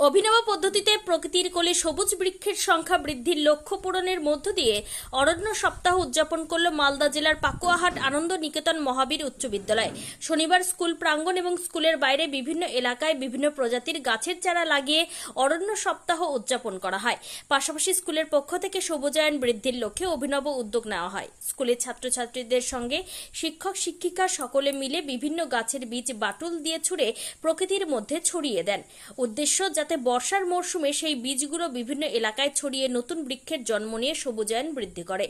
অভিনব পদ্ধতিতে প্রকৃতির কোলে সবুজ বৃক্ষের সংখ্যা বৃদ্ধির লক্ষ্য পূরণের মধ্য দিয়ে অরণ্য সপ্তাহ উদযাপন করল মালদা জেলার পাকুয়াহাট আনন্দ নিকেতন মহাবীর উচ্চ বিদ্যালয়। শনিবার স্কুল প্রাঙ্গণ এবং স্কুলের বাইরে বিভিন্ন এলাকায় বিভিন্ন প্রজাতির গাছের চারা লাগিয়ে অরণ্য সপ্তাহ উদযাপন করা হয়। পাশাপাশি স্কুলের পক্ষ থেকে সবুজায়ন বৃদ্ধির লক্ষ্যে অভিনব উদ্যোগ নেওয়া হয়। স্কুলের ছাত্রছাত্রীদের সঙ্গে শিক্ষক শিক্ষিকা সকলে মিলে বিভিন্ন গাছের বীজ বাটুল দিয়ে ছুঁড়ে প্রকৃতির মধ্যে ছড়িয়ে দেন। উদ্দেশ্য যাতে বর্ষার মরশুমে সেই বীজগুলো বিভিন্ন এলাকায় ছড়িয়ে নতুন বৃক্ষের জন্ম নিয়ে সবুজায়ন বৃদ্ধি করে।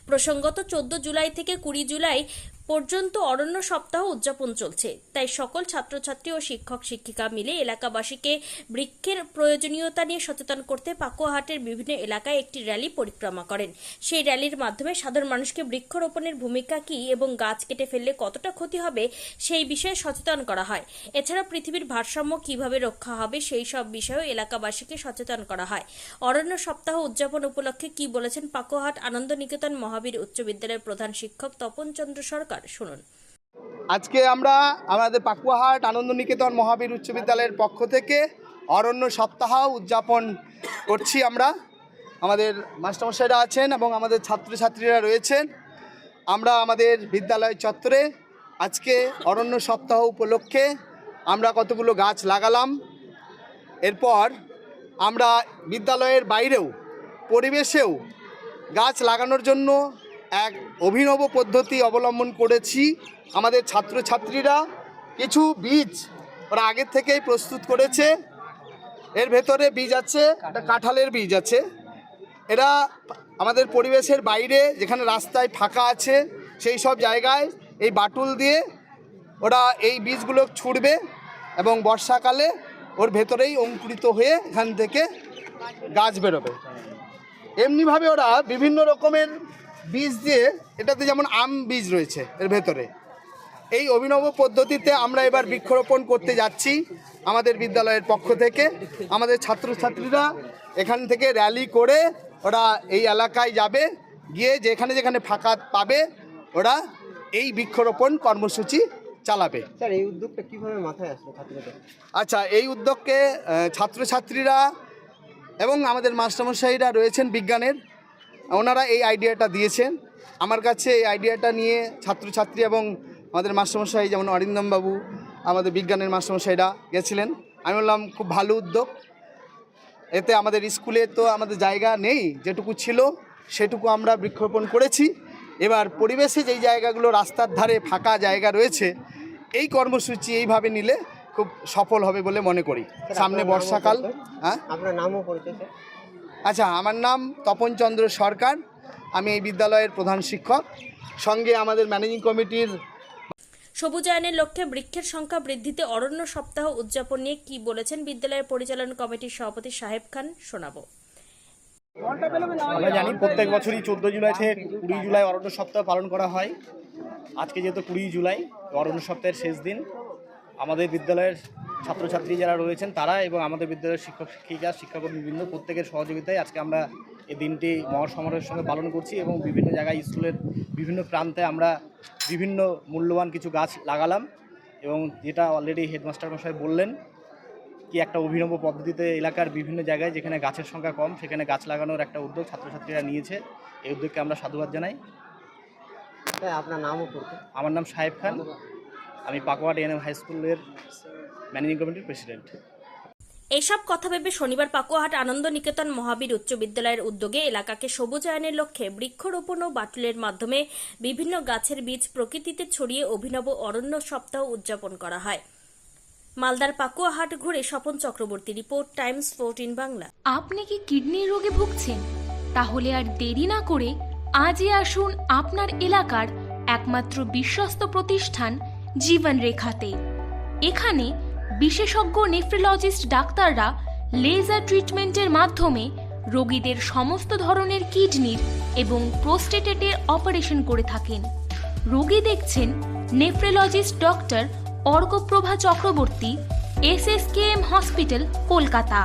প্রসঙ্গত 14 জুলাই থেকে 20 জুলাই পর্যন্ত অরণ্য সপ্তাহ উদযাপন চলছে। তাই সকল ছাত্রছাত্রী ও শিক্ষক শিক্ষিকা মিলে এলাকাবাসীকে বৃক্ষের প্রয়োজনীয়তা নিয়ে সচেতন করতে পাকুয়াহাটের বিভিন্ন এলাকায় একটি র্যালি পরিক্রমা করেন। সেই র্যালির মাধ্যমে সাধারণ মানুষকে বৃক্ষরোপণের ভূমিকা কী এবং গাছ কেটে ফেললে কতটা ক্ষতি হবে সেই বিষয়ে সচেতন করা হয়। এছাড়া পৃথিবীর ভারসাম্য কিভাবে রক্ষা হবে সেই সব বিষয়েও এলাকাবাসীকে সচেতন করা হয়। অরণ্য সপ্তাহ উদযাপন উপলক্ষে কি বলেছেন পাকুয়াহাট আনন্দ নিকেতন মহাবীর উচ্চ বিদ্যালয়ের প্রধান শিক্ষক তপন চন্দ্র সরকার, শুনুন। আজকে আমরা আমাদের পাকুয়াহাট আনন্দ নিকেতন মহাবীর উচ্চ বিদ্যালয়ের পক্ষ থেকে অরণ্য সপ্তাহ উদযাপন করছি। আমরা আমাদের মাস্টারমশাইরা আছেন এবং আমাদের ছাত্রছাত্রীরা রয়েছেন। আমরা আমাদের বিদ্যালয় চত্বরে আজকে অরণ্য সপ্তাহ উপলক্ষে আমরা কতগুলো গাছ লাগালাম। এরপর আমরা বিদ্যালয়ের বাইরেও পরিবেশেও গাছ লাগানোর জন্য এক অভিনব পদ্ধতি অবলম্বন করেছি। আমাদের ছাত্রছাত্রীরা কিছু বীজ ওরা আগের থেকেই প্রস্তুত করেছে। এর ভেতরে বীজ আছে, একটা কাঁঠালের বীজ আছে। এরা আমাদের পরিবেশের বাইরে যেখানে রাস্তায় ফাঁকা আছে সেই সব জায়গায় এই বাটুল দিয়ে ওরা এই বীজগুলো ছুঁড়বে এবং বর্ষাকালে ওর ভেতরেই অঙ্কুরিত হয়ে এখান থেকে গাছ বেরোবে। এমনিভাবে ওরা বিভিন্ন রকমের বীজ দিয়ে, এটাতে যেমন আম বীজ রয়েছে এর ভেতরে, এই অভিনব পদ্ধতিতে আমরা এবার বৃক্ষরোপণ করতে যাচ্ছি আমাদের বিদ্যালয়ের পক্ষ থেকে। আমাদের ছাত্রছাত্রীরা এখান থেকে র্যালি করে ওরা এই এলাকায় যাবে, গিয়ে যেখানে যেখানে ফাঁকা পাবে ওরা এই বৃক্ষরোপণ কর্মসূচি চালাবে। স্যার, এই উদ্যোগটা কীভাবে মাথায় আসলো ছাত্রদের? আচ্ছা, এই উদ্যোগকে ছাত্রছাত্রীরা এবং আমাদের মাস্টারমশাইরা রয়েছেন বিজ্ঞানের, ওনারা এই আইডিয়াটা দিয়েছেন আমার কাছে। এই আইডিয়াটা নিয়ে ছাত্রছাত্রী এবং আমাদের মাস্টারমশাই যেমন অরিন্দমবাবু, আমাদের বিজ্ঞানের মাস্টারমশাইরা গেছিলেন। আমি বললাম খুব ভালো উদ্যোগ, এতে আমাদের স্কুলে তো আমাদের জায়গা নেই, যেটুকু ছিল সেটুকু আমরা বৃক্ষরোপণ করেছি। এবার পরিবেশে যেই জায়গাগুলো রাস্তার ধারে ফাঁকা জায়গা রয়েছে এই কর্মসূচি এইভাবে নিলে খুব সফল হবে বলে মনে করি। সামনে বর্ষাকাল। হ্যাঁ, আপনার নামও পরিচয়? আচ্ছা, আমার নাম তপন চন্দ্র সরকার, আমি এই বিদ্যালয়ের প্রধান শিক্ষক, সঙ্গে আমাদের ম্যানেজিং কমিটির। সবুজায়নের লক্ষ্যে বৃক্ষের সংখ্যা বৃদ্ধিতে অরণ্য সপ্তাহ উদযাপন নিয়ে কি বলেছেন বিদ্যালয়ের পরিচালনা কমিটির সভাপতি সাহেব খান, শোনাবো। আমরা জানি প্রত্যেক বছরই 14 জুলাই থেকে 20 জুলাই অরণ্য সপ্তাহ পালন করা হয়। আজকে যেহেতু 20 জুলাই অরণ্য সপ্তাহের শেষ দিন, আমাদের বিদ্যালয়ের ছাত্রছাত্রী যারা রয়েছেন তারা এবং আমাদের বিদ্যালয়ের শিক্ষক শিক্ষিকা শিক্ষাকর্মীবৃন্দ প্রত্যেকের সহযোগিতায় আজকে আমরা এই দিনটি মহাসমারোহের সঙ্গে পালন করছি এবং বিভিন্ন জায়গায় স্কুলের বিভিন্ন প্রান্তে আমরা বিভিন্ন মূল্যবান কিছু গাছ লাগালাম। এবং যেটা অলরেডি হেডমাস্টার মশাই বললেন, কি একটা অভিনব পদ্ধতিতে এলাকার বিভিন্ন জায়গায় যেখানে গাছের সংখ্যা কম সেখানে গাছ লাগানোর একটা উদ্যোগ ছাত্রছাত্রীরা নিয়েছে। এই উদ্যোগকে আমরা সাধুবাদ জানাই। আপনার নামও পড়তে? আমার নাম সাহেব খান, আমি পাকুয়াহাট এএনএম হাই স্কুলের ম্যানেজিং কমিটির প্রেসিডেন্ট। এইসব কথা ভেবে শনিবার পাকুয়াহাট আনন্দ নিকেতন মহাবীর উচ্চ বিদ্যালয়ের উদ্যোগে এলাকাকে সবুজায়নের লক্ষ্যে বৃক্ষরোপণ ও বাটুলের মাধ্যমে বিভিন্ন গাছের বীজ প্রকৃতিতে ছড়িয়ে অভিনব অরণ্য সপ্তাহ উদযাপন করা হয়। মালদার পাকুয়াহাট ঘুরে স্বপন চক্রবর্তী রিপোর্ট, টাইমস 14 বাংলা। আপনি কি কিডনির রোগে ভুগছেন? তাহলে আর দেরি না করে আজই আসুন আপনার এলাকার একমাত্র বিশ্বস্ত প্রতিষ্ঠান জীবন রেখাতে। এখানে বিশেষজ্ঞ নেফ্রোলজিস্ট ডাক্তাররা লেজার ট্রিটমেন্টের মাধ্যমে রোগীদের সমস্ত ধরনের কিডনির এবং প্রোস্টেটের অপারেশন করে থাকেন। রোগী দেখছেন nephrologist doctor Arkaprabha Chakraborty, SSKM hospital, Kolkata;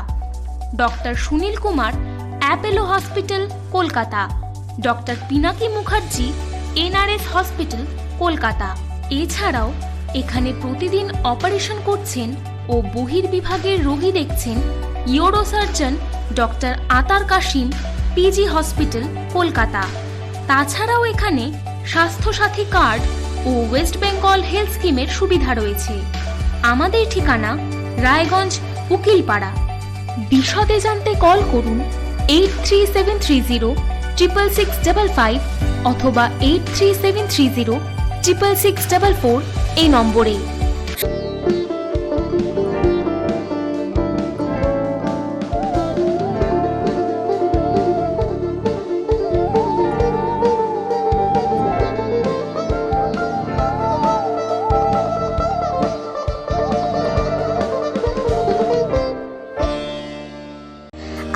doctor Sunil Kumar, Apollo hospital, Kolkata; doctor Pinaki Mukherjee, NRS hospital, Kolkata. এছাড়াও এখানে প্রতিদিন অপারেশন করছেন ও বহির্বিভাগের রোগী দেখছেন ইউরোসার্জন ডক্টর আতার কাশিম, পিজি হসপিটাল, কলকাতা। তাছাড়াও এখানে স্বাস্থ্যসাথী কার্ড ও ওয়েস্ট বেঙ্গল হেলথ স্কিমের সুবিধা রয়েছে। আমাদের ঠিকানা রায়গঞ্জ, উকিলপাড়া। বিশদে জানতে কল করুন 8373306655 অথবা 8373066644 এই নম্বরে।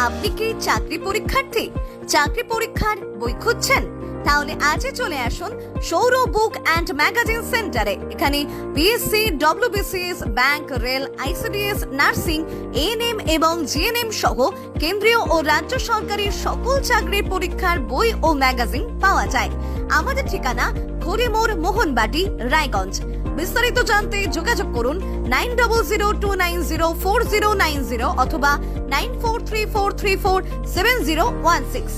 আপনি কি চাকরি পরীক্ষার্থী? চাকরি পরীক্ষার বই খুঁজছেন? তাহলে আজই চলে আসুন সৌর বুক অ্যান্ড ম্যাগাজিন সেন্টারে। এখানে BSc, WBCS, bank, rail, ICDS, nursing, ANM এবং জিএনএম সহ কেন্দ্রীয় ও রাজ্য সরকারের সকল চাকরির পরীক্ষার বই ও ম্যাগাজিন পাওয়া যায়। আমাদের ঠিকানা খড়িমোড়, মোহনবাটি, রায়গঞ্জ। বিস্তারিত জানতে যোগাযোগ করুন 9002904090 অথবা 9434347016।